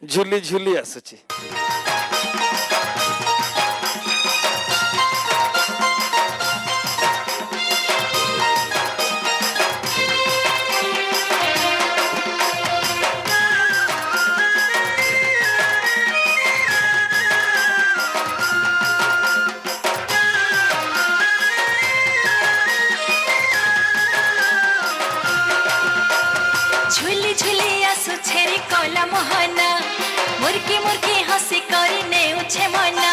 ଝୁଲି ଝୁଲି ଆସୁଛି। झुली झुली आसु छेरी कला मोहना मुर्की मुर्की हसी करी नेउछे मना।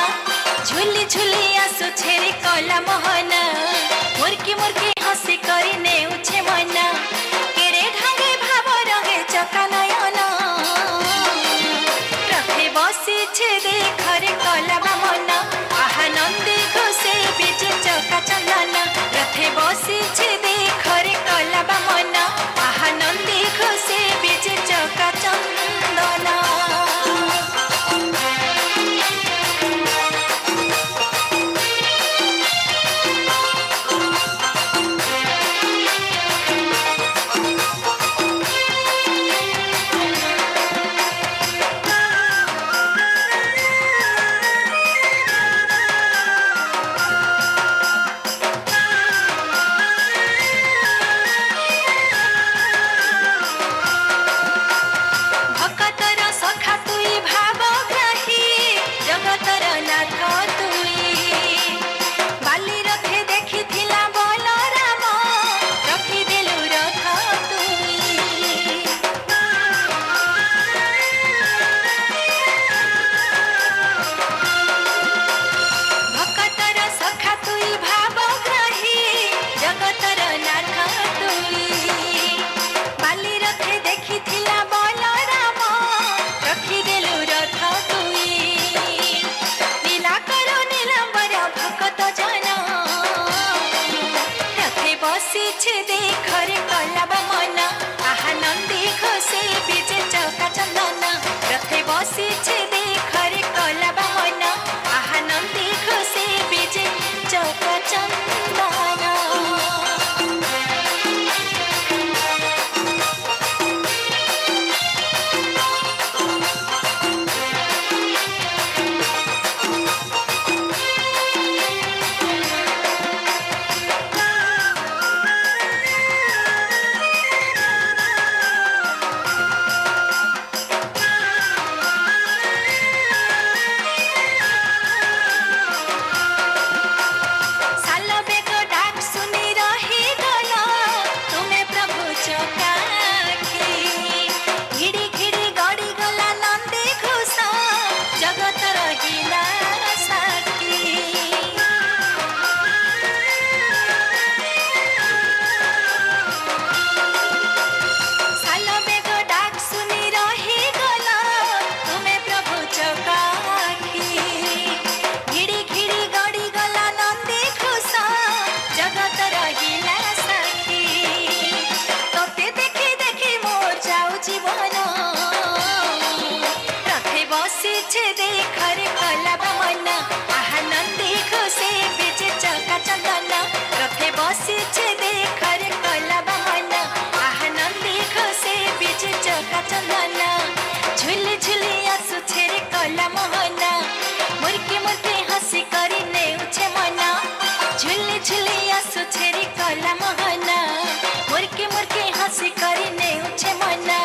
झुली झुली आसु छेरी कला मोहना मुर्की मुर्की हसी करी नेउछे मना। केरे ढांगे भाव रंगे चका नयन रखे बसी छे देखरे कला मना। आहा नंदी घोषे बीजे चका चंदन रथे बसी छे देखरे कला मना। आहा नंदी घोषे बीजे चका चंदन। भक्तर सखा तुई भावग्राही जगतर नाथ तुई। बाली रथे देखी थिला बलराम रखी देलु रथ तुई। भक्तर सखा तुई भावग्राही जगतर नाथ तुई। बाली रथे देखी थिला बलराम रखी देलु रथ तुई। लीला करो नीलांबर भक्त जन रथे बसी छे देखरे कलाब मन। आहा नंदी घोषे बीजे चौका चंदन रथे बसी छे देखरे कलाब मन। आहा नंदी घोषे बीजे चौका चंदन। साल बेग डाक सुनी रही गला तुम्हें प्रभु चौकाखी। घिड़ी घिड़ी गड़ी गला नंदी घोषा जगत रहिला साखी। साल बेग डाक सुनी रही गला तुम्हें प्रभु चौकाखी। घिड़ी घिड़ी गड़ी गला नंदी घोषा जगत रहिला साखी। तोते देखी देखी मोर जाऊ जीवन रथे बसी छे देखरे कलाब मन। आहा नंदी घोषे बीजे चका चंदन रथे बसी छे देखरे कलाब मन। आहा नंदी घोषे बीजे चका चंदन। झुली झुली आसु छेरे कला मोहना मुर्की मुर्की हसी करी नेउछे मना। झुली झुली आसु छेरी कला मोहना मुर्की मुर्की हसी करी नेउछे मना।